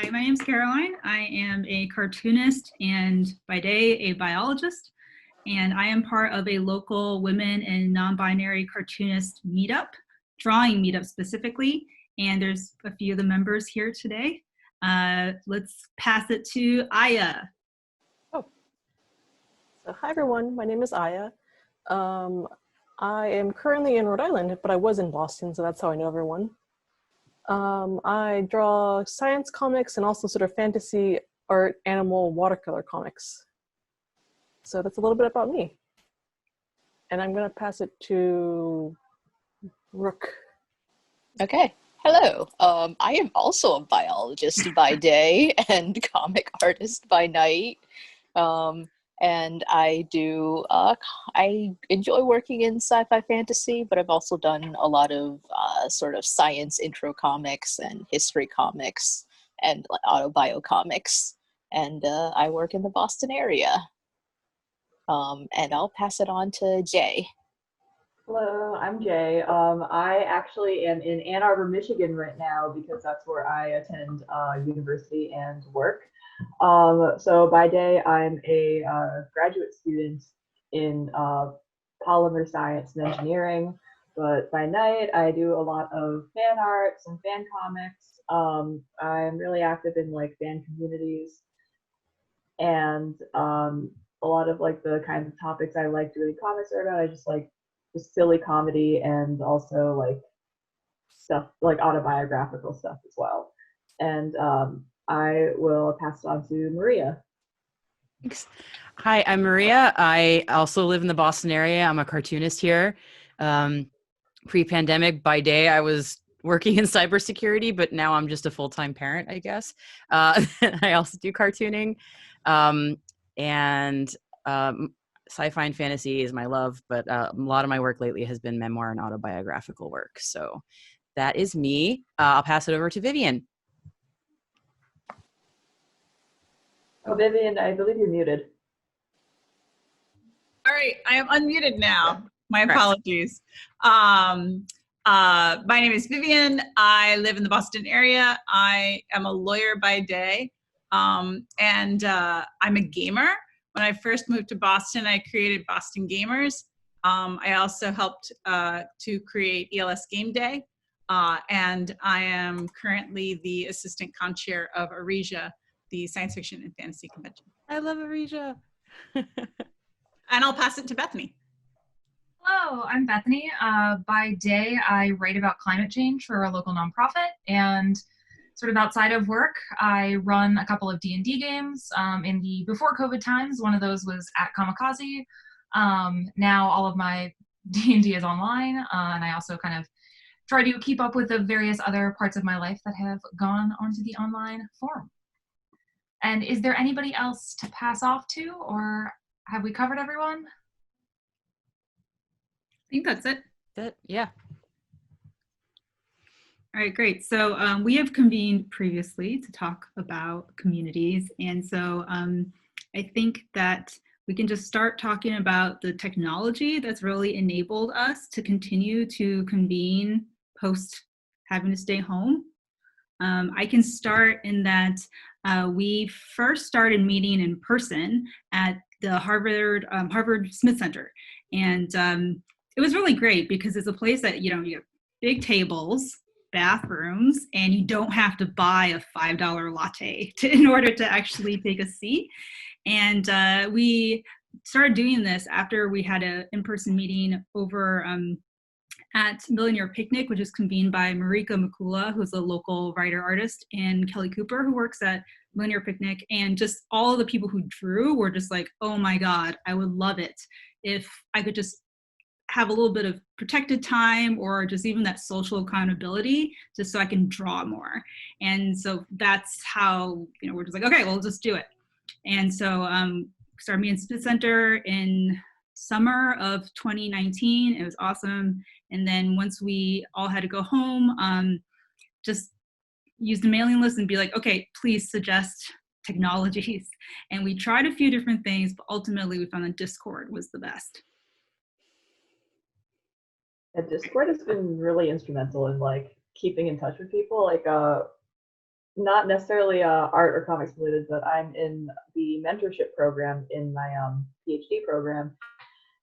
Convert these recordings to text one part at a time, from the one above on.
Hi, my name's Caroline. I am a cartoonist and by day a biologist, and I am part of a local women and non-binary cartoonist meetup, drawing meetup specifically, and there's a few of the members here today. Let's pass it to Aya. Oh, so hi everyone, my name is Aya. I am currently in Rhode Island, but I was in Boston, so that's how I know everyone. I draw science comics and also sort of fantasy art animal watercolor comics. So that's a little bit about me. And I'm gonna pass it to Rook. Okay. Hello. I am also a biologist by day and comic artist by night. And I enjoy working in sci-fi fantasy, but I've also done a lot of sort of science intro comics and history comics and autobio comics. And I work in the Boston area. And I'll pass it on to Jayy. Hello, I'm Jayy. I actually am in Ann Arbor, Michigan right now because that's where I attend university and work. So by day, I'm a graduate student in polymer science and engineering, but by night, I do a lot of fan arts and fan comics. I'm really active in like fan communities and a lot of like the kinds of topics I like doing comics are about. I just like just silly comedy and also like stuff like autobiographical stuff as well. And I will pass it on to Maria. Thanks. Hi, I'm Maria. I also live in the Boston area. I'm a cartoonist here. Pre-pandemic, by day, I was working in cybersecurity, but now I'm just a full-time parent, I guess. I also do cartooning. Sci-fi and fantasy is my love, but a lot of my work lately has been memoir and autobiographical work. So that is me. I'll pass it over to Vivian. Oh, Vivian, I believe you're muted. All right, I am unmuted now. My apologies. My name is Vivian. I live in the Boston area. I am a lawyer by day, and I'm a gamer. When I first moved to Boston, I created Boston Gamers. I also helped to create ELS Game Day, and I am currently the assistant con-chair of Aresia, the science fiction and fantasy convention. I love Aresia. And I'll pass it to Bethany. Hello, I'm Bethany. By day, I write about climate change for a local nonprofit, and sort of outside of work, I run a couple of D&D games. In the before COVID times, one of those was at Comicazi. Now all of my D&D is online, and I also kind of try to keep up with the various other parts of my life that have gone onto the online forum. And is there anybody else to pass off to, or have we covered everyone? I think that's it. Yeah. All right, great. So we have convened previously to talk about communities. And so I think that we can just start talking about the technology that's really enabled us to continue to convene post having to stay home. I can start in that we first started meeting in person at the Harvard Smith Center. And it was really great because it's a place that, you have big tables, bathrooms, and you don't have to buy a $5 latte in order to actually take a seat. And we started doing this after we had an in-person meeting over at Millionaire Picnic, which is convened by Marika Makula, who's a local writer artist, and Kelly Cooper, who works at Millionaire Picnic. And just all of the people who drew were just like, oh my God, I would love it if I could just have a little bit of protected time or just even that social accountability just so I can draw more. And so that's how, we're just like, okay, we'll just do it. And so started me in Smith Center in summer of 2019. It was awesome. And then once we all had to go home, just use the mailing list and be like, okay, please suggest technologies. And we tried a few different things, but ultimately we found that Discord was the best. And Discord has been really instrumental in like keeping in touch with people. Like not necessarily art or comics related, but I'm in the mentorship program in my PhD program.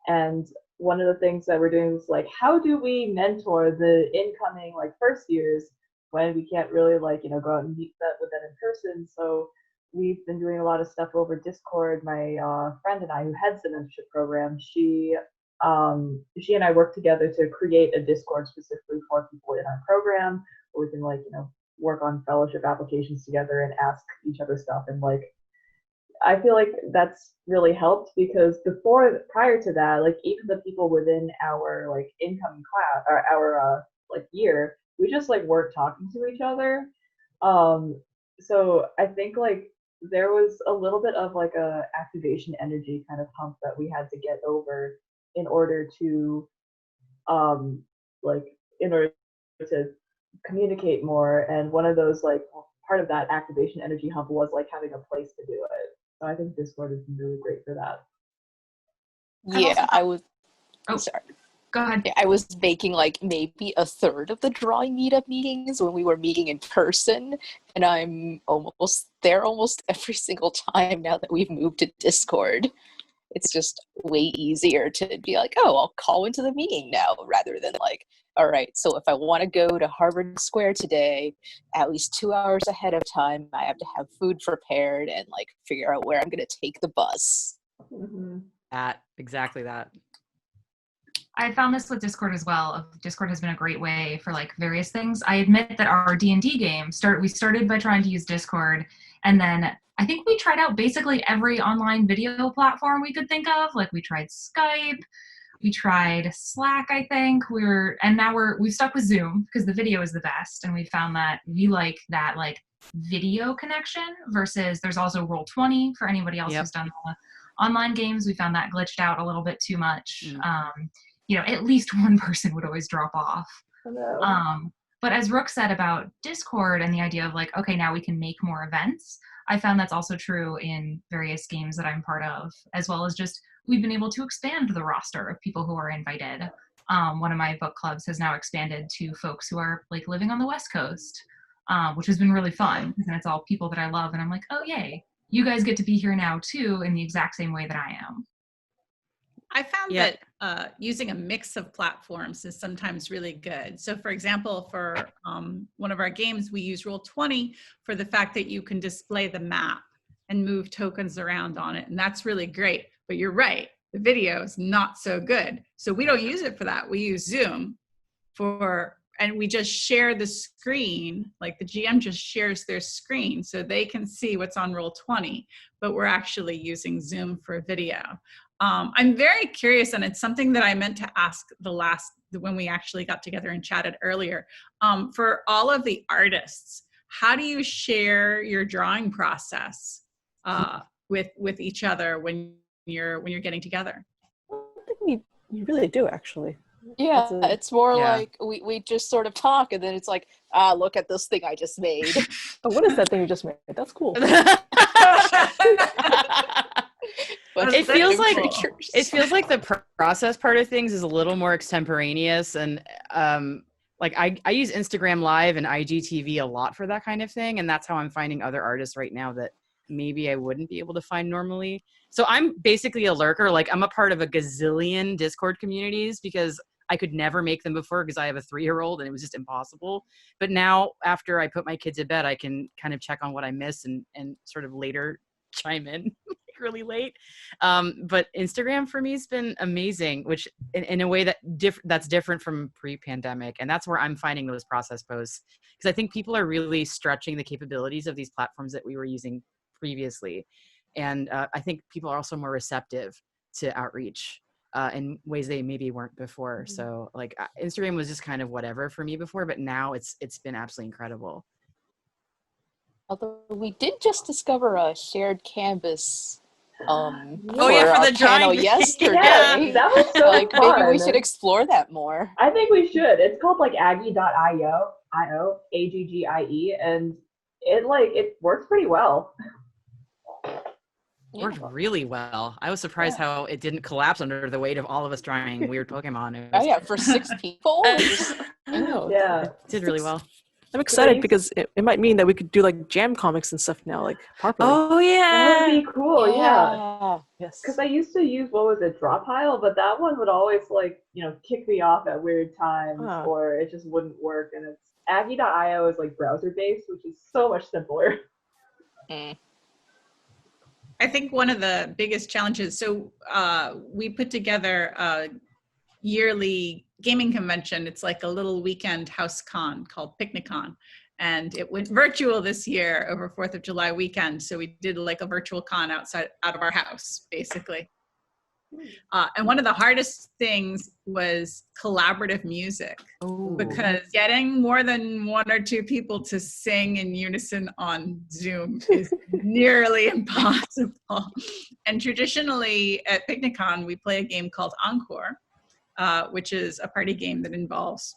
And one of the things that we're doing is like, how do we mentor the incoming like first years when we can't really like, go out and meet with them in person? So we've been doing a lot of stuff over Discord. My friend and I, who heads the mentorship program, she and I work together to create a Discord specifically for people in our program, where we can like, work on fellowship applications together and ask each other stuff. And like, I feel like that's really helped, because prior to that, like even the people within our like incoming class or our like year, we just like weren't talking to each other. So I think like there was a little bit of like a activation energy kind of hump that we had to get over in order to communicate more. And one of those like part of that activation energy hump was like having a place to do it. So I think Discord has been really great for that. Yeah, I was. Oh, sorry. Go ahead. I was making like maybe a third of the drawing meetup meetings when we were meeting in person, and I'm almost there almost every single time now that we've moved to Discord. It's just way easier to be like, oh, I'll call into the meeting now, rather than like, all right, so if I want to go to Harvard Square today, at least 2 hours ahead of time, I have to have food prepared and like figure out where I'm going to take the bus. Mm-hmm. Exactly that. I found this with Discord as well. Discord has been a great way for like various things. I admit that our D&D game we started by trying to use Discord, and then I think we tried out basically every online video platform we could think of. Like we tried Skype, we tried Slack, I think. And now we've stuck with Zoom because the video is the best, and we found that we like that like video connection versus there's also Roll20 for anybody else who's done the online games. We found that glitched out a little bit too much. At least one person would always drop off. But as Rook said about Discord and the idea of like, okay, now we can make more events, I found that's also true in various games that I'm part of, as well as just we've been able to expand the roster of people who are invited. One of my book clubs has now expanded to folks who are like living on the West Coast, which has been really fun. And it's all people that I love. And I'm like, oh, yay, you guys get to be here now too, in the exact same way that I am. I found that using a mix of platforms is sometimes really good. So for example, for one of our games, we use Roll20 for the fact that you can display the map and move tokens around on it. And that's really great. But you're right, the video is not so good. So we don't use it for that. We use Zoom and we just share the screen, like the GM just shares their screen so they can see what's on Roll20, but we're actually using Zoom for video. I'm very curious, and it's something that I meant to ask when we actually got together and chatted earlier. For all of the artists, how do you share your drawing process with each other when you're getting together? I think we really do, actually. Yeah, it's more like we just sort of talk, and then it's like, look at this thing I just made. Oh, what is that thing you just made? That's cool. It feels like the process part of things is a little more extemporaneous, and like I use Instagram Live and IGTV a lot for that kind of thing, and that's how I'm finding other artists right now that maybe I wouldn't be able to find normally. So I'm basically a lurker. Like I'm a part of a gazillion Discord communities because I could never make them before because I have a 3-year-old and it was just impossible. But now after I put my kids to bed, I can kind of check on what I missed and sort of later chime in really late. But Instagram for me has been amazing, which in a way that's different from pre-pandemic. And that's where I'm finding those process posts, because I think people are really stretching the capabilities of these platforms that we were using previously. And I think people are also more receptive to outreach in ways they maybe weren't before. Mm-hmm. So like Instagram was just kind of whatever for me before, but now it's been absolutely incredible. Although we did just discover a shared canvas for the drawing yesterday. Yeah, that was so fun. Maybe we should explore that more. I think we should. It's called like Aggie.io, AGGIE, and it works pretty well. It worked really well. I was surprised how it didn't collapse under the weight of all of us drawing weird Pokemon. For 6 people. Yeah, it did really well. I'm excited because it might mean that we could do like jam comics and stuff now, like properly. Oh yeah, That would be cool, yeah. Yes. Because I used to use, what was it, Dropile, but that one would always, like, you know, kick me off at weird times, or it just wouldn't work. And it's Aggie.io is like browser-based, which is so much simpler. Mm. I think one of the biggest challenges, so we put together a yearly gaming convention. It's like a little weekend house con called Picnicon. And it went virtual this year over 4th of July weekend. So we did like a virtual con out of our house, basically. And one of the hardest things was collaborative music. Ooh. Because getting more than 1 or 2 people to sing in unison on Zoom is nearly impossible. And traditionally at Picnicon, we play a game called Encore, which is a party game that involves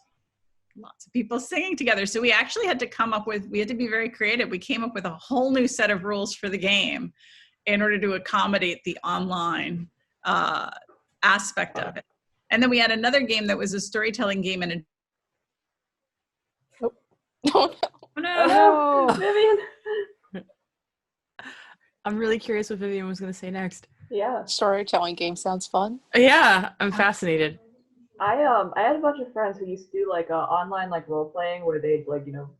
lots of people singing together. So we actually had to we had to be very creative. We came up with a whole new set of rules for the game in order to accommodate the online aspect of it. And then we had another game that was a storytelling game and Oh no. Oh, no. Vivian. I'm really curious what Vivian was going to say next. Yeah. Storytelling game sounds fun. Yeah, I'm fascinated. I had a bunch of friends who used to do like online like role playing where they'd like, you know,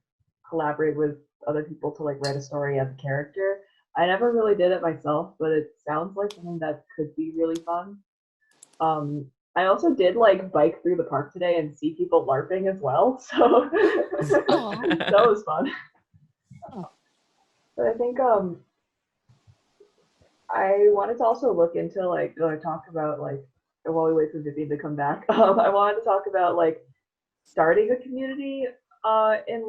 collaborate with other people to like write a story as a character. I never really did it myself, but it sounds like something that could be really fun. I also did like bike through the park today and see people LARPing as well, so that was fun. But I think I wanted to also look into like talk about like, while we wait for Vivian to come back, I wanted to talk about like starting a community during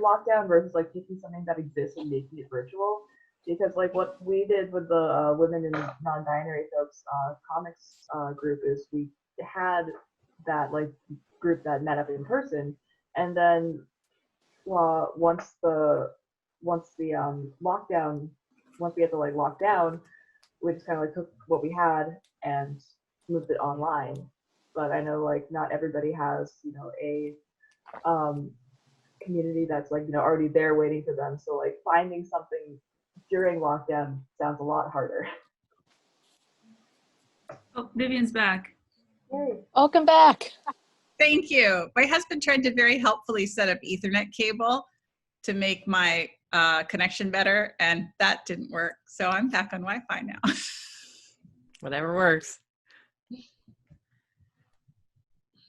lockdown versus like taking something that exists and making it virtual. Because like what we did with the women and non-binary folks comics group is we had that like group that met up in person, and then once we had to like lock down, we just kind of like took what we had and moved it online. But I know like not everybody has, you know, a community that's like, you know, already there waiting for them. So like finding something during lockdown sounds a lot harder. Oh, Vivian's back. Yay. Welcome back. thank you. My husband tried to very helpfully set up Ethernet cable to make my connection better, and that didn't work. So I'm back on Wi-Fi now. Whatever works.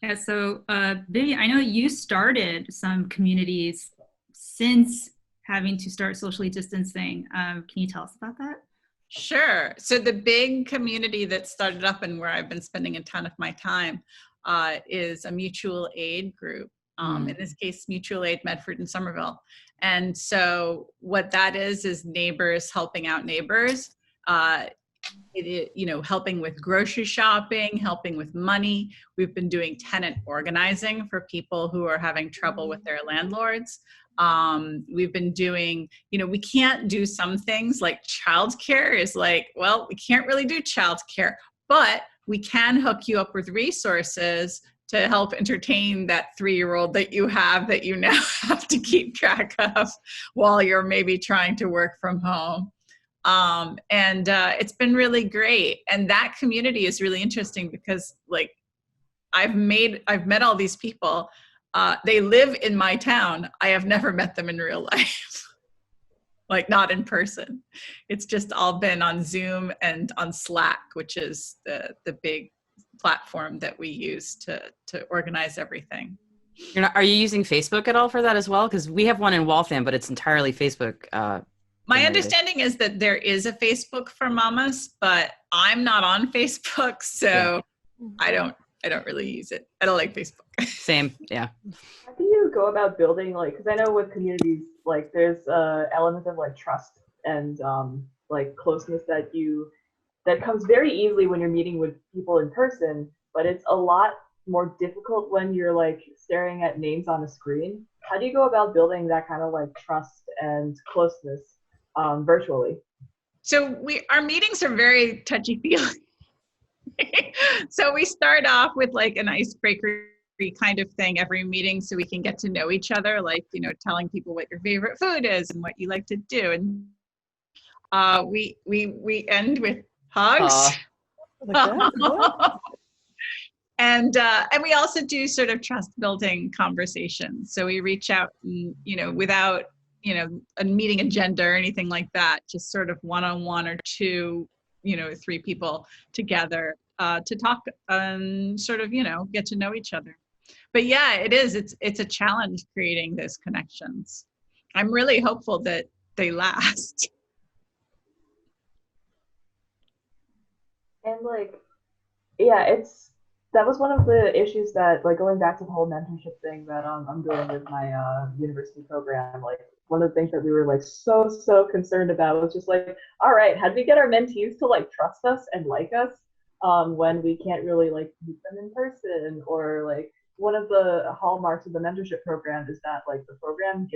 Yeah, so Vivian, I know you started some communities since having to start socially distancing. Can you tell us about that? Sure. So the big community that started up and where I've been spending a ton of my time is a mutual aid group. In this case, Mutual Aid Medford and Somerville. And so what that is neighbors helping out neighbors. Helping with grocery shopping, helping with money. We've been doing tenant organizing for people who are having trouble with their landlords. We've been doing, we can't do some things like childcare is like, well, we can't really do childcare, but we can hook you up with resources to help entertain that 3-year-old that you now have to keep track of while you're maybe trying to work from home. It's been really great. And that community is really interesting because like I've met all these people. They live in my town. I have never met them in real life, like not in person. It's just all been on Zoom and on Slack, which is the big platform that we use to organize everything. Are you using Facebook at all for that as well? Because we have one in Waltham, but it's entirely Facebook. My understanding is that there is a Facebook for mamas, but I'm not on Facebook, so yeah. I don't really use it. I don't like Facebook. Same, yeah. How do you go about building, like, because I know with communities, like, there's elements of like trust and like closeness that comes very easily when you're meeting with people in person, but it's a lot more difficult when you're like staring at names on a screen. How do you go about building that kind of like trust and closeness virtually? So our meetings are very touchy-feely. So we start off with like an icebreaker kind of thing every meeting so we can get to know each other, like, you know, telling people what your favorite food is and what you like to do. And we end with hugs. Like that? What? And we also do sort of trust building conversations. So we reach out and, you know, without, you know, a meeting agenda or anything like that, just sort of one-on-one or two, you know, three people together to talk and sort of, you know, get to know each other. But yeah, it's a challenge creating those connections. I'm really hopeful that they last. And like, yeah, that was one of the issues that, like, going back to the whole mentorship thing that I'm doing with my university program. Like, one of the things that we were like so concerned about was just like, all right, how do we get our mentees to like trust us and like us when we can't really like meet them in person? Or like, one of the hallmarks of the mentorship program is that like the program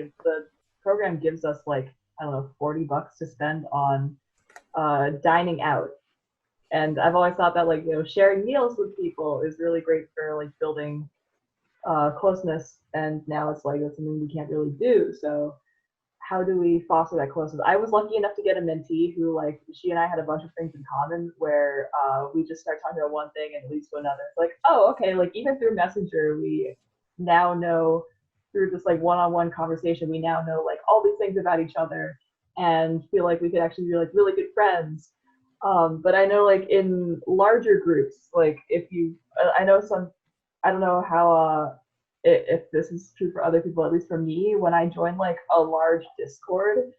gives us like, I don't know, $40 to spend on dining out. And I've always thought that, like, you know, sharing meals with people is really great for like building closeness. And now it's like, that's something we can't really do. So how do we foster that closeness? I was lucky enough to get a mentee who, like, she and I had a bunch of things in common where we just start talking about one thing and it leads to another. It's like, oh, okay, like even through Messenger, we now know, through this like one-on-one conversation, we now know like all these things about each other and feel like we could actually be like really good friends. But I know like in larger groups, like I don't know how if this is true for other people, at least for me, when I join like a large Discord,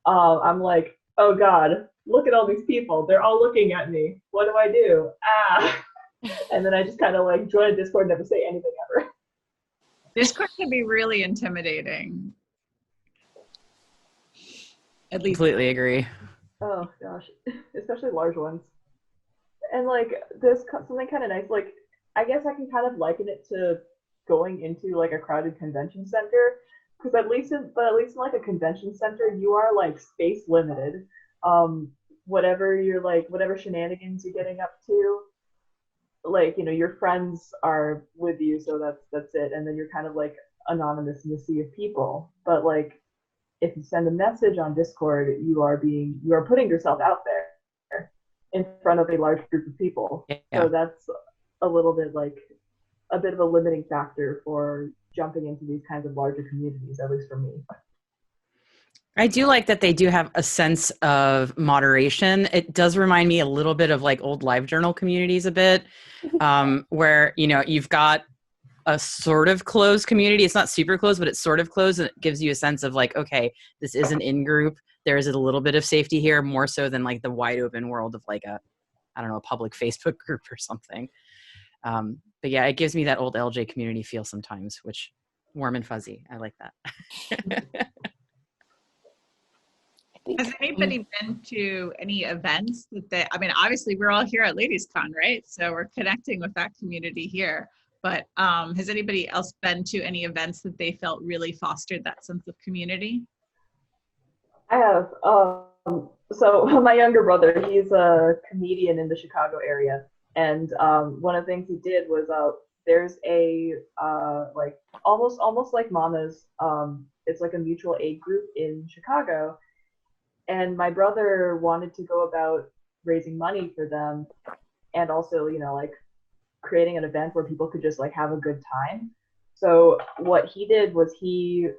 I'm like, oh God, look at all these people. They're all looking at me. What do I do? And then I just kind of like join a Discord, never say anything ever. Discord can be really intimidating. At least. Completely agree. Oh gosh, especially large ones. And like, there's something kind of nice. Like, I guess I can kind of liken it to going into like a crowded convention center, because at least in like a convention center, you are like space limited. Whatever shenanigans you're getting up to, like, you know, your friends are with you, so that's it. And then you're kind of like anonymous in the sea of people. But like, if you send a message on Discord, you are putting yourself out there in front of a large group of people. Yeah. So that's a little bit like a bit of a limiting factor for jumping into these kinds of larger communities, at least for me. I do like that they do have a sense of moderation. It does remind me a little bit of like old LiveJournal communities a bit, where, you know, you've got a sort of closed community. It's not super closed, but it's sort of closed, and it gives you a sense of like, okay, this is an in-group. There is a little bit of safety here, more so than like the wide open world of like a public Facebook group or something. But yeah, it gives me that old LJ community feel sometimes, which warm and fuzzy. I like that. Has anybody been to any events I mean, obviously we're all here at LadiesCon, right? So we're connecting with that community here. But has anybody else been to any events that they felt really fostered that sense of community? I have. So my younger brother, he's a comedian in the Chicago area. And one of the things he did was there's a like almost like Mama's. It's like a mutual aid group in Chicago. And my brother wanted to go about raising money for them, and also, you know, like creating an event where people could just like have a good time. So what he did was he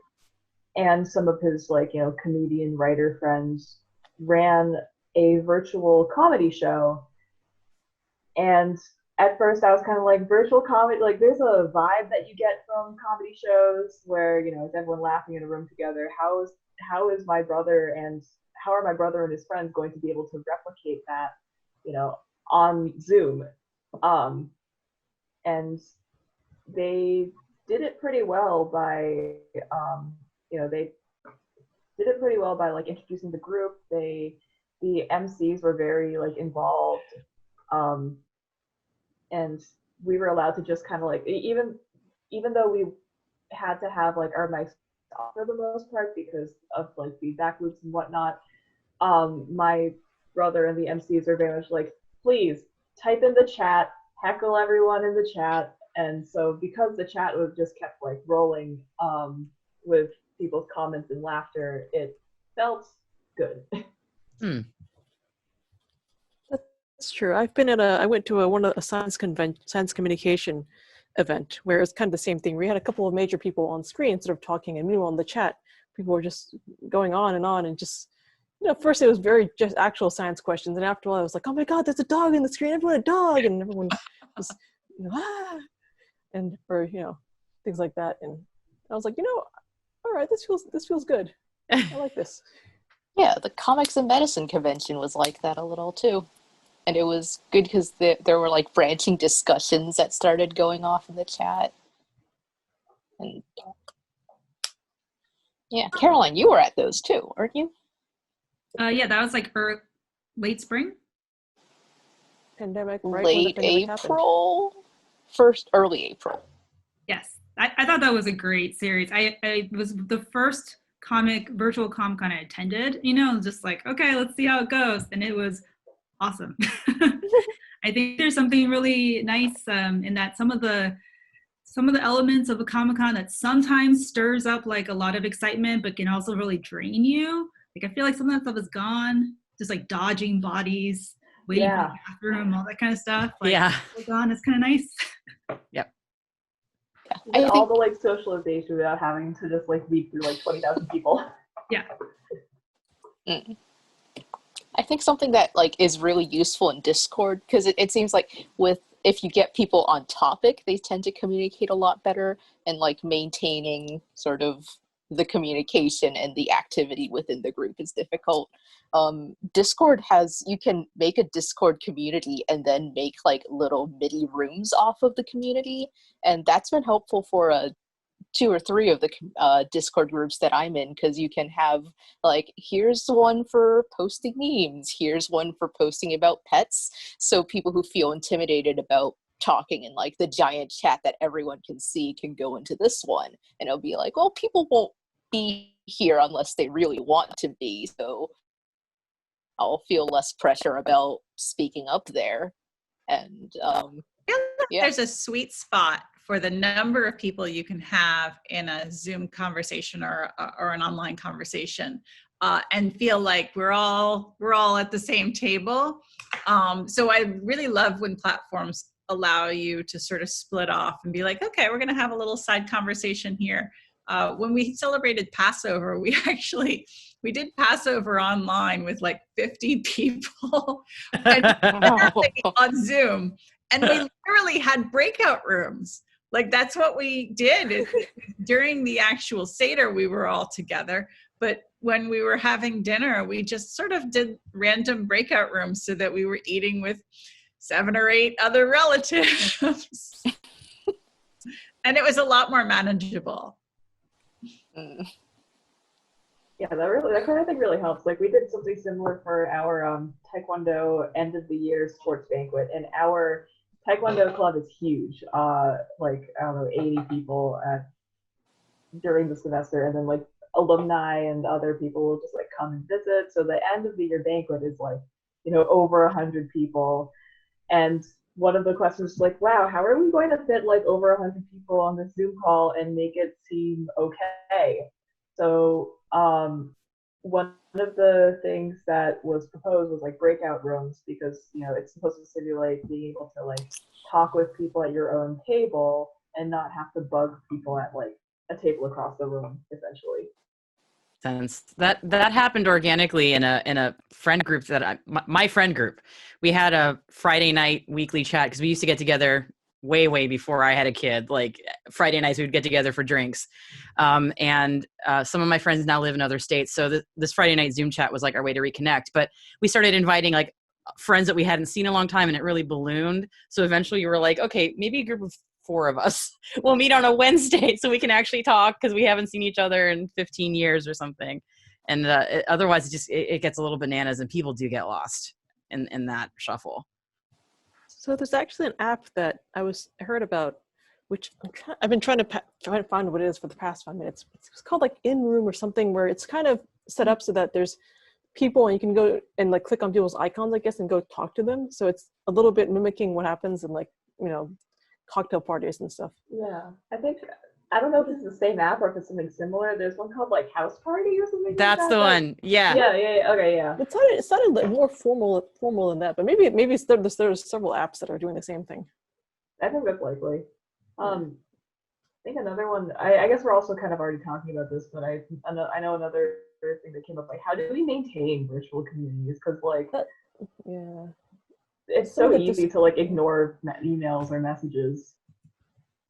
and some of his like, you know, comedian writer friends ran a virtual comedy show. And at first I was kind of like, virtual comedy, like there's a vibe that you get from comedy shows where, you know, is everyone laughing in a room together? How are my brother and his friends going to be able to replicate that, you know, on Zoom? And they did it pretty well by, like introducing the group. The MCs were very like involved, and we were allowed to just kind of like, even though we had to have like our mics off for the most part because of like feedback loops and whatnot, my brother and the MCs are very much like, please type in the chat, heckle everyone in the chat, And so because the chat was just kept like rolling with people's comments and laughter, it felt good. That's true. I went to a science communication event where it was kind of the same thing. We had a couple of major people on screen sort of talking, and meanwhile in the chat, people were just going on and just, first it was very just actual science questions, and after a while I was like, oh my God, there's a dog in the screen, everyone a dog, and everyone was, ah, and or things like that, and I was like, all right, this feels good. I like this. Yeah, the Comics and Medicine convention was like that a little too. And it was good because there were like branching discussions that started going off in the chat. And yeah, Caroline, you were at those too, weren't you? Yeah, that was like late spring. Pandemic, right? Late April? Early April. Yes, I thought that was a great series. I was the first virtual Comic-Con I attended, just like, okay, let's see how it goes. And it was awesome. I think there's something really nice in that some of the elements of a Comic-Con that sometimes stirs up like a lot of excitement, but can also really drain you. Like, I feel like some of that stuff is gone, just like dodging bodies, waiting for the bathroom, all that kind of stuff. Like, it's gone. It's kind of nice. Yep. Yeah, all the like socialization without having to just like weed through like 20,000 people. Yeah. I think something that like is really useful in Discord, because it seems like if you get people on topic, they tend to communicate a lot better, and like maintaining sort of the communication and the activity within the group is difficult. Discord you can make a Discord community and then make like little mini rooms off of the community, and that's been helpful for 2 or 3 of the Discord groups that I'm in, because you can have like, here's one for posting memes, here's one for posting about pets, so people who feel intimidated about talking in like the giant chat that everyone can see can go into this one, and it'll be like, well, people won't be here unless they really want to be, so I'll feel less pressure about speaking up there. And there's a sweet spot for the number of people you can have in a Zoom conversation or an online conversation, and feel like we're all at the same table. So I really love when platforms allow you to sort of split off and be like, okay, we're going to have a little side conversation here. When we celebrated Passover, we did Passover online with like 50 people and on Zoom. And we literally had breakout rooms. Like, that's what we did. During the actual Seder, we were all together. But when we were having dinner, we just sort of did random breakout rooms so that we were eating with 7 or 8 other relatives. And it was a lot more manageable. Yeah, that kind of thing really helps. Like, we did something similar for our Taekwondo end of the year sports banquet, and our Taekwondo club is huge. Like, I don't know, 80 people during the semester, and then like alumni and other people will just like come and visit. So the end of the year banquet is like, over 100 people. And one of the questions is like, wow, how are we going to fit like over 100 people on this Zoom call and make it seem okay? So one of the things that was proposed was like breakout rooms, because it's supposed to simulate being able to like talk with people at your own table and not have to bug people at like a table across the room, essentially. That happened organically in a friend group that my friend group. We had a Friday night weekly chat, because we used to get together way before I had a kid. Like, Friday nights we would get together for drinks, and some of my friends now live in other states, so this Friday night Zoom chat was like our way to reconnect. But we started inviting like friends that we hadn't seen in a long time, and it really ballooned. So eventually we were like, okay, maybe a group of 4 of us will meet on a Wednesday so we can actually talk, because we haven't seen each other in 15 years or something. And otherwise it gets a little bananas, and people do get lost in that shuffle. So there's actually an app that I heard about, which I've been trying to find what it is for the past 5 minutes. It's called like In Room or something, where it's kind of set up so that there's people and you can go and like click on people's icons, I guess, and go talk to them. So it's a little bit mimicking what happens in like, cocktail parties and stuff. Yeah, I don't know if it's the same app or if it's something similar. There's one called like House Party or something. That's like the that. one. Yeah. Yeah. Okay, yeah. It sounded like more formal than that, but maybe there's several apps that are doing the same thing. I think that's likely. I think another one. I guess we're also kind of already talking about this, but I know another thing that came up. Like, how do we maintain virtual communities? Because like, yeah, it's so easy to like ignore emails or messages.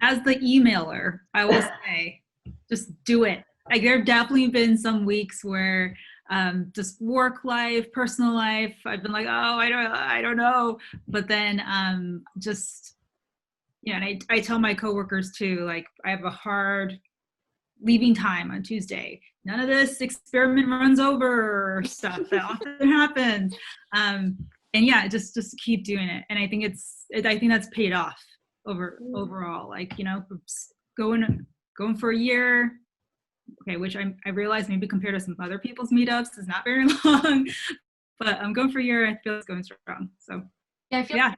As the emailer, I will say, just do it. Like, there have definitely been some weeks where just work life, personal life, I've been like, oh, I don't know. But then just, and I tell my coworkers too, like, I have a hard leaving time on Tuesday. None of this experiment runs over stuff that often happens. And yeah, just keep doing it. And I think I think that's paid off overall. Like, going for a year, okay, which I realize maybe compared to some other people's meetups is not very long, but I'm going for a year. I feel it's going strong. So yeah,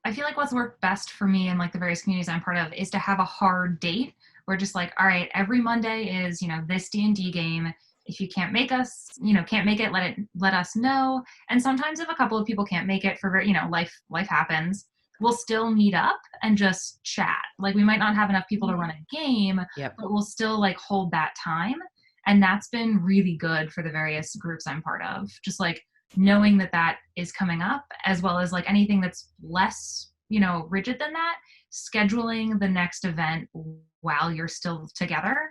I feel like what's worked best for me and like the various communities I'm part of is to have a hard date. We're just like, all right, every Monday is, this D&D game. If you can't make us, can't make it, let us know. And sometimes if a couple of people can't make it for, life happens, we'll still meet up and just chat. Like, we might not have enough people to run a game, but we'll still like hold that time. And that's been really good for the various groups I'm part of. Just like knowing that is coming up, as well as like anything that's less, rigid than that, scheduling the next event while you're still together,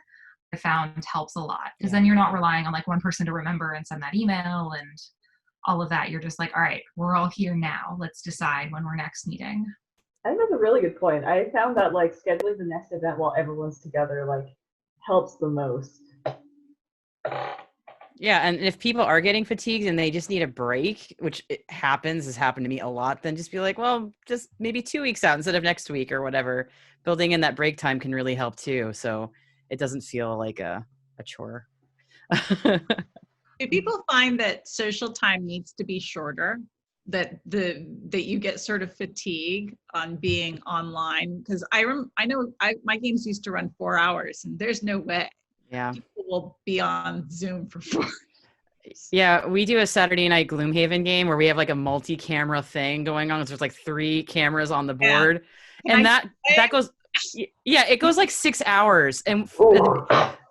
I found helps a lot, because then you're not relying on like one person to remember and send that email and all of that. You're just like, all right, we're all here now. Let's decide when we're next meeting. I think that's a really good point. I found that like scheduling the next event while everyone's together like helps the most. Yeah, and if people are getting fatigued and they just need a break, which has happened to me a lot, then just be like, well, just maybe 2 weeks out instead of next week or whatever. Building in that break time can really help too, so it doesn't feel like a chore. Do people find that social time needs to be shorter? That you get sort of fatigue on being online? Because I know my games used to run 4 hours, and there's no way people will be on Zoom for 4 hours. Yeah, we do a Saturday night Gloomhaven game where we have like a multi-camera thing going on. So there's like 3 cameras on the board, and that goes. Yeah, it goes like 6 hours, and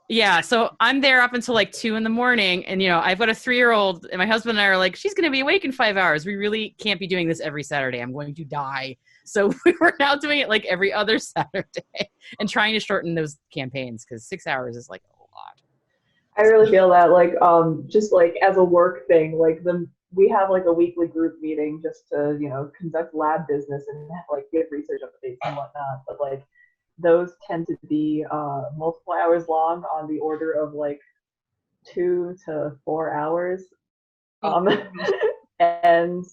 yeah, so I'm there up until like 2 a.m, and I've got a 3-year-old, and my husband and I are like, she's going to be awake in 5 hours. We really can't be doing this every Saturday. I'm going to die. So we're now doing it like every other Saturday and trying to shorten those campaigns, because 6 hours is like a lot. I really feel that, like, just like as a work thing, like we have like a weekly group meeting just to conduct lab business and like give research updates and whatnot, but like those tend to be multiple hours long, on the order of like 2 to 4 hours. And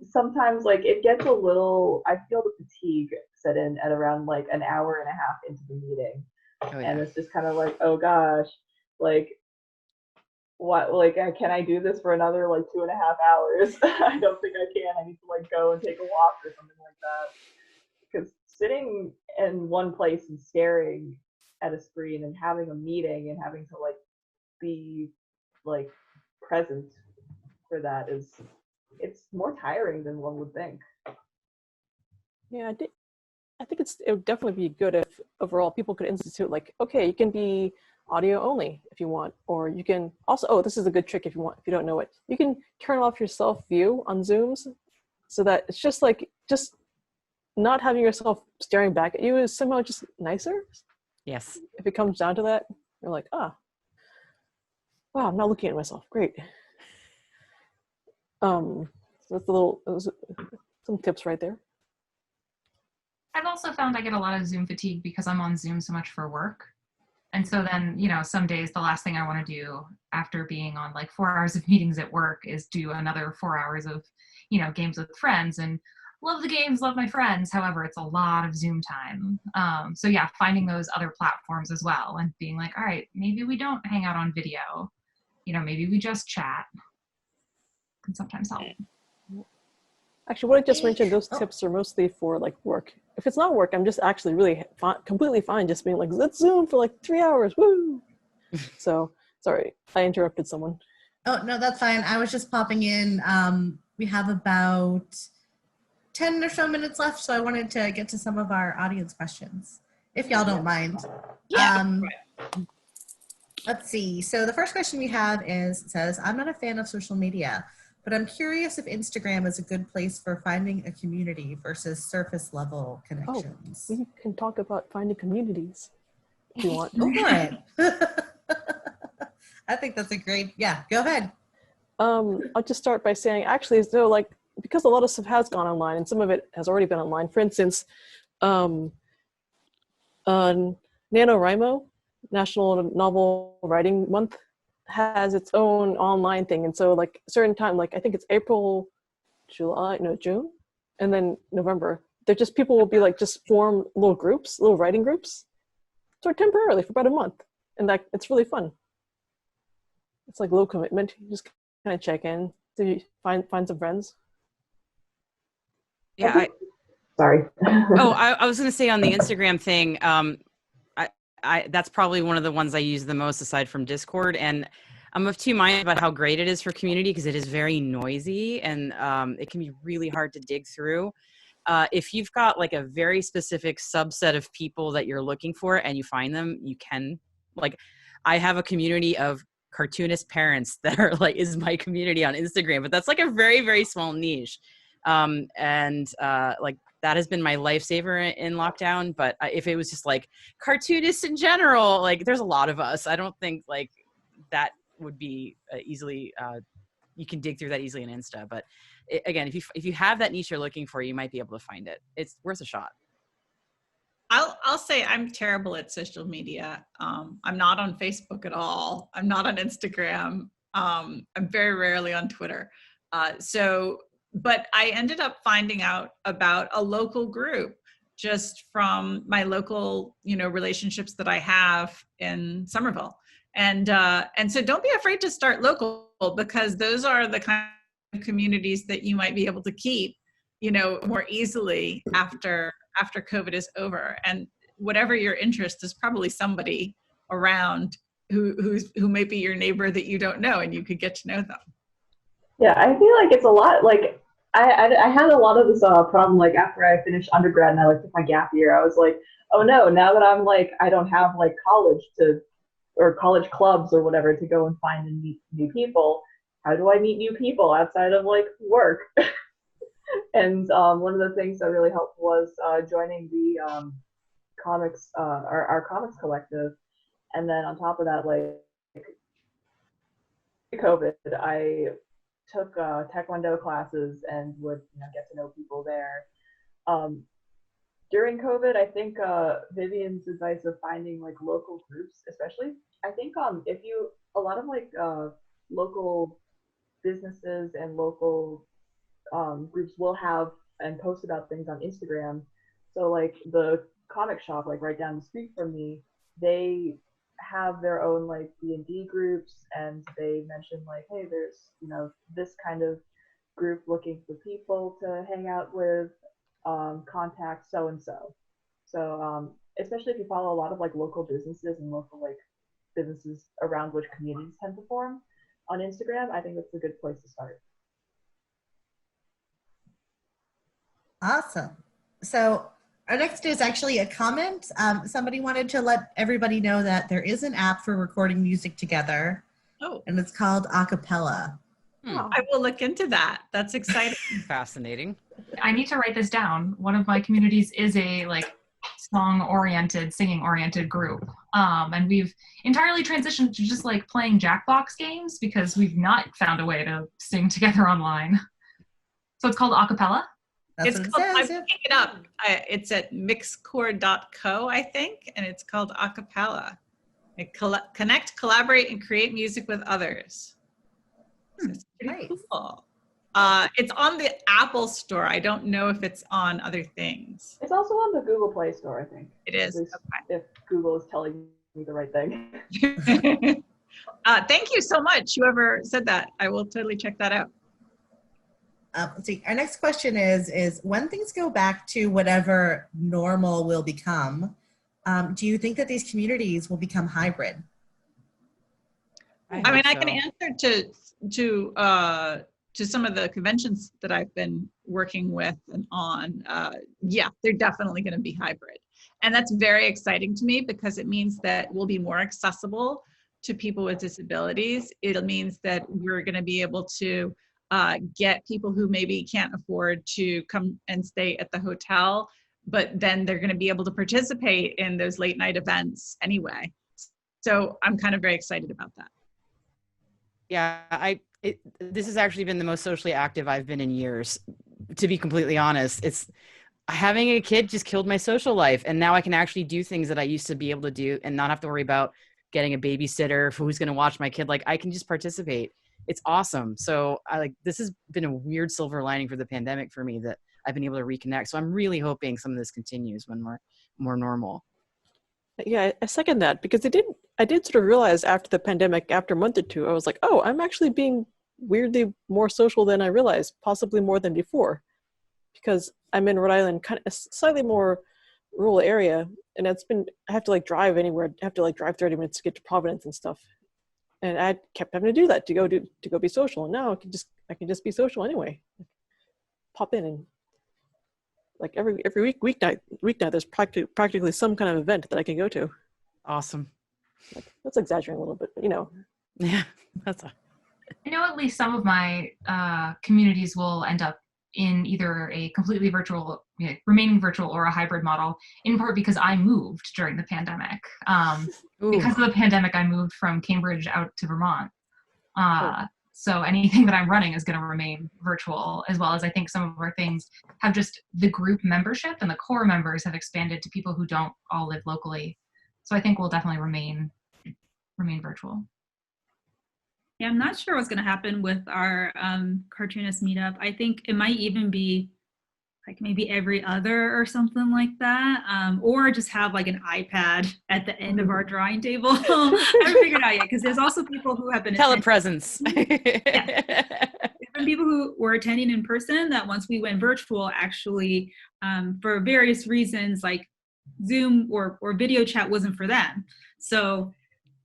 sometimes like it gets a little, I feel the fatigue set in at around like an hour and a half into the meeting. And it's just kind of like, oh gosh, like what, like can I do this for another like 2.5 hours? I don't think I can. I need to like go and take a walk or something like that. Because sitting in one place and staring at a screen and having a meeting and having to like be like present for that it's more tiring than one would think. Yeah, I think it would definitely be good if overall people could institute like, okay, you can be audio only if you want, or you can also, this is a good trick if you don't know it, you can turn off your self view on Zooms, so that it's just not having yourself staring back at you is somehow just nicer. Yes. If it comes down to that, you're like, wow, I'm not looking at myself. Great. So that's some tips right there. I've also found I get a lot of Zoom fatigue because I'm on Zoom so much for work. And so then, some days the last thing I want to do after being on like 4 hours of meetings at work is do another 4 hours of, games with friends, and love the games, love my friends. However, it's a lot of Zoom time. So yeah, finding those other platforms as well and being like, all right, maybe we don't hang out on video, maybe we just chat, can sometimes help. Actually, what I just mentioned, those tips are mostly for like work. if it's not work, I'm just actually really completely fine just being like, let's Zoom for like 3 hours, woo! So, sorry, I interrupted someone. Oh, no, that's fine. I was just popping in. We have about 10 or so minutes left, so I wanted to get to some of our audience questions, if y'all don't mind. Yeah. Let's see. So the first question we have is, it says, I'm not a fan of social media, but I'm curious if Instagram is a good place for finding a community versus surface level connections. We can talk about finding communities if you want. Go for it. I think that's a great, yeah, go ahead. I'll just start by saying, actually, so like, because a lot of stuff has gone online and some of it has already been online. For instance, NaNoWriMo, National Novel Writing Month, has its own online thing. And so like a certain time, like I think it's June, and then November, they're just, people will be like, just form little groups, little writing groups, so temporarily for about a month. And that it's really fun. It's like low commitment. You just kind of check in, so you find some friends. Yeah. Sorry. I was going to say on the Instagram thing, I that's probably one of the ones I use the most aside from Discord. And I'm of two minds about how great it is for community because it is very noisy and it can be really hard to dig through. If you've got like a very specific subset of people that you're looking for and you find them, you can, like, I have a community of cartoonist parents that are like, is my community on Instagram, but that's like a very, very small niche. Like that has been my lifesaver in lockdown. But if it was just like cartoonists in general, like there's a lot of us. I don't think like that would be easily, you can dig through that easily in Insta. But again, if you have that niche you're looking for, you might be able to find it. It's worth a shot. I'll say I'm terrible at social media. I'm not on Facebook at all. I'm not on Instagram. I'm very rarely on Twitter. But I ended up finding out about a local group just from my local, relationships that I have in Somerville. And so don't be afraid to start local because those are the kind of communities that you might be able to keep, more easily after COVID is over. And whatever your interest is probably somebody around who may be your neighbor that you don't know and you could get to know them. Yeah, I feel like it's a lot, like, I had a lot of this problem, like, after I finished undergrad and I, like, took my gap year, I was like, oh no, now that I'm, like, I don't have, like, college clubs or whatever to go and find and meet new people, how do I meet new people outside of, like, work? And one of the things that really helped was joining the comics, our comics collective. And then on top of that, like, COVID, I took Taekwondo classes and would get to know people there. During COVID, I think Vivian's advice of finding like local groups, especially, I think a lot of like local businesses and local groups will have and post about things on Instagram. So like the comic shop, like right down the street from me, they have their own like D&D groups, and they mention like, hey, there's this kind of group looking for people to hang out with, contact so and so. So especially if you follow a lot of like local businesses and local like businesses around which communities tend to form on Instagram, I think that's a good place to start. Awesome. So our next is actually a comment. Somebody wanted to let everybody know that there is an app for recording music together. Oh. And it's called Acapella. I will look into that. That's exciting. Fascinating. I need to write this down. One of my communities is a like song-oriented, singing-oriented group. And we've entirely transitioned to just like playing Jackbox games because we've not found a way to sing together online. So it's called Acapella? That's It's what it called, I'm says. looking it up. It's at mixcore.co, I think, and it's called Acapella. Connect, collaborate, and create music with others. So it's pretty Nice. cool. It's on the Apple Store. I don't know if it's on other things. It's also on the Google Play Store, I think. It is. At least if Google is telling me the right thing. Thank you so much, whoever said that. I will totally check that out. Let's see. Our next question is when things go back to whatever normal will become, do you think that these communities will become hybrid? I mean, I can answer to some of the conventions that I've been working with and on. Yeah, they're definitely going to be hybrid. And that's very exciting to me because it means that we'll be more accessible to people with disabilities. It means that we're going to be able to get people who maybe can't afford to come and stay at the hotel, but then they're going to be able to participate in those late night events anyway. So I'm kind of very excited about that. Yeah, this has actually been the most socially active I've been in years, to be completely honest. It's having a kid just killed my social life, and now I can actually do things that I used to be able to do and not have to worry about getting a babysitter for who's going to watch my kid. Like, I can just participate. It's awesome. So this has been a weird silver lining for the pandemic for me, that I've been able to reconnect. So I'm really hoping some of this continues when we're more normal. Yeah, I second that, because I did sort of realize after the pandemic, after a month or two, I was like, oh, I'm actually being weirdly more social than I realized, possibly more than before, because I'm in Rhode Island, kind of a slightly more rural area, and I have to drive anywhere. I have to drive 30 minutes to get to Providence and stuff, and I kept having to do that to go be social. And now I can just be social anyway. Pop in and every weeknight there's practically some kind of event that I can go to. Awesome. That's exaggerating a little bit, but Yeah, I know at least some of my communities will end up in either a completely virtual, remaining virtual, or a hybrid model, in part because I moved during the pandemic. Because of the pandemic, I moved from Cambridge out to Vermont. So anything that I'm running is going to remain virtual, as well as I think some of our things have just the group membership and the core members have expanded to people who don't all live locally. So I think we'll definitely remain virtual. Yeah, I'm not sure what's going to happen with our cartoonist meetup. I think it might even be maybe every other or something like that, or just have an iPad at the end of our drawing table. I haven't figured out yet, because there's also people who have been telepresence. Yeah, there's been people who were attending in person that once we went virtual, actually, for various reasons, like Zoom or video chat wasn't for them. So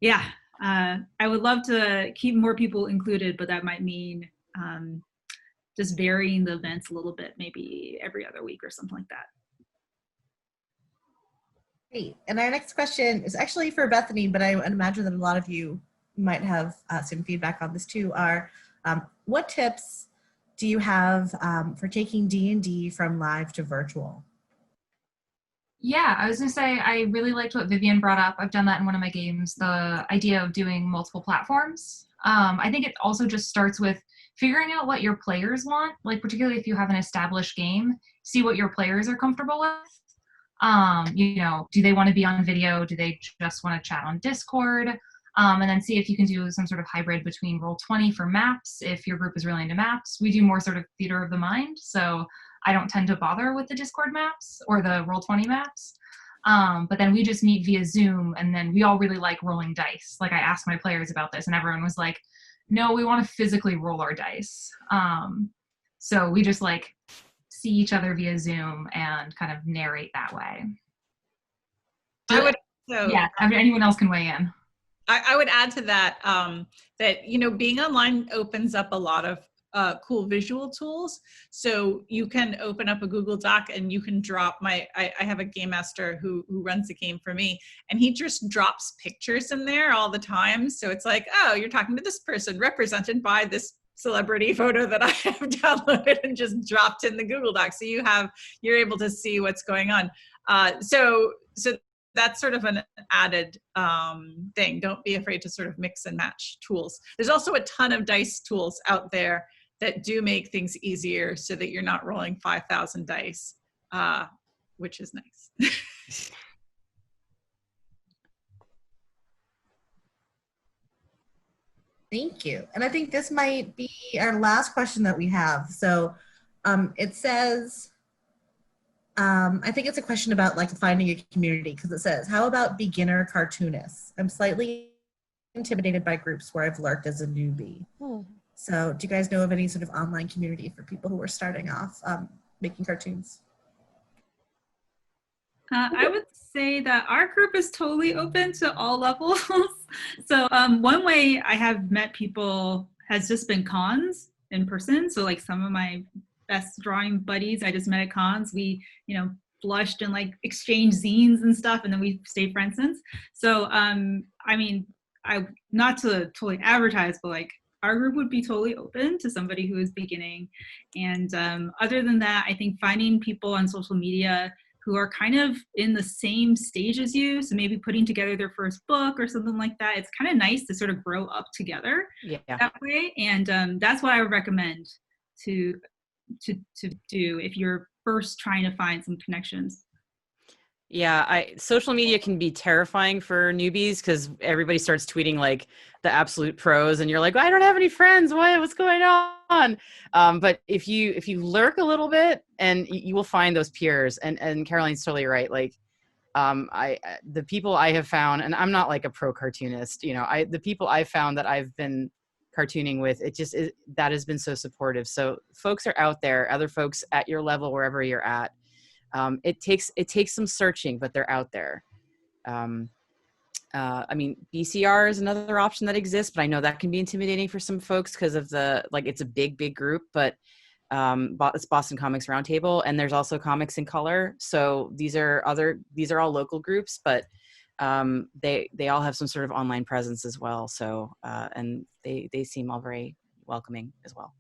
yeah, I would love to keep more people included, but that might mean just varying the events a little bit, maybe every other week or something like that. Great. And our next question is actually for Bethany, but I imagine that a lot of you might have some feedback on this too. What tips do you have for taking D&D from live to virtual? Yeah, I was going to say, I really liked what Vivian brought up. I've done that in one of my games, the idea of doing multiple platforms. I think it also just starts with figuring out what your players want, particularly if you have an established game, see what your players are comfortable with. Do they want to be on video? Do they just want to chat on Discord? And then see if you can do some sort of hybrid between Roll20 for maps. If your group is really into maps, we do more sort of theater of the mind. So I don't tend to bother with the Discord maps or the Roll20 maps. But then we just meet via Zoom, and then we all really like rolling dice. I asked my players about this, and everyone was like, no, we want to physically roll our dice. So we just see each other via Zoom and kind of narrate that way. Yeah, anyone else can weigh in. I would add to that, that, being online opens up a lot of cool visual tools. So you can open up a Google Doc and you can drop I have a game master who runs the game for me, and he just drops pictures in there all the time. So it's like, oh, you're talking to this person represented by this celebrity photo that I have downloaded and just dropped in the Google Doc. So you're able to see what's going on. So that's sort of an added thing. Don't be afraid to sort of mix and match tools. There's also a ton of dice tools out there that do make things easier so that you're not rolling 5,000 dice, which is nice. Thank you. And I think this might be our last question that we have. So it says, I think it's a question about finding a community, because it says, how about beginner cartoonists? I'm slightly intimidated by groups where I've lurked as a newbie. So do you guys know of any sort of online community for people who are starting off making cartoons? I would say that our group is totally open to all levels. So one way I have met people has just been cons in person. So like some of my best drawing buddies I just met at cons. We, flushed and like exchanged zines and stuff, and then we stayed friends since. So I mean, I not to totally advertise, but like our group would be totally open to somebody who is beginning. And other than that, I think finding people on social media who are kind of in the same stage as you, so maybe putting together their first book or something like that. It's kind of nice to sort of grow up together that way, and that's what I would recommend to do if you're first trying to find some connections. Yeah, social media can be terrifying for newbies because everybody starts tweeting like the absolute pros, and you're like, I don't have any friends. What's going on? But if you lurk a little bit, and you will find those peers. And Caroline's totally right. Like, the people I have found, and I'm not like a pro cartoonist. The people I've found that I've been cartooning with, that has been so supportive. So folks are out there, other folks at your level, wherever you're at. It takes some searching, but they're out there. I mean, BCR is another option that exists, but I know that can be intimidating for some folks because of it's a big group, but it's Boston Comics Roundtable, and there's also Comics in Color. So these are all local groups, but they all have some sort of online presence as well. So and they seem all very welcoming as well.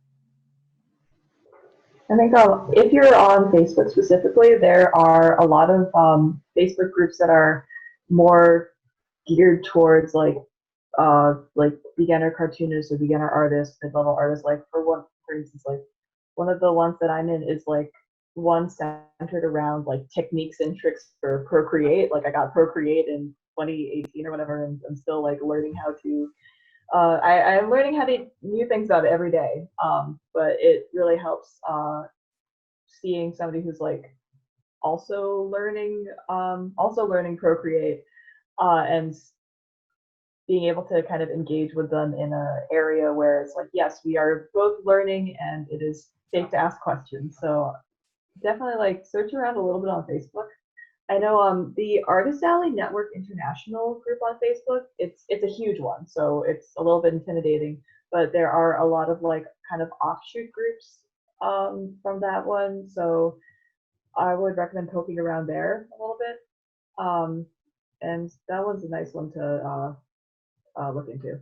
I think if you're on Facebook specifically, there are a lot of Facebook groups that are more geared towards like beginner cartoonists or beginner artists, mid-level artists. Like for instance, like one of the ones that I'm in is like one centered around like techniques and tricks for Procreate. Like I got Procreate in 2018 or whatever, and I'm still like learning how to. I'm learning how to new things about it every day. But it really helps seeing somebody who's like also learning Procreate and being able to kind of engage with them in an area where it's like, yes, we are both learning and it is safe to ask questions. So definitely like search around a little bit on Facebook. I know the Artist Alley Network International group on Facebook, it's a huge one, so it's a little bit intimidating, but there are a lot of like kind of offshoot groups from that one, so I would recommend poking around there a little bit. And that one's a nice one to look into.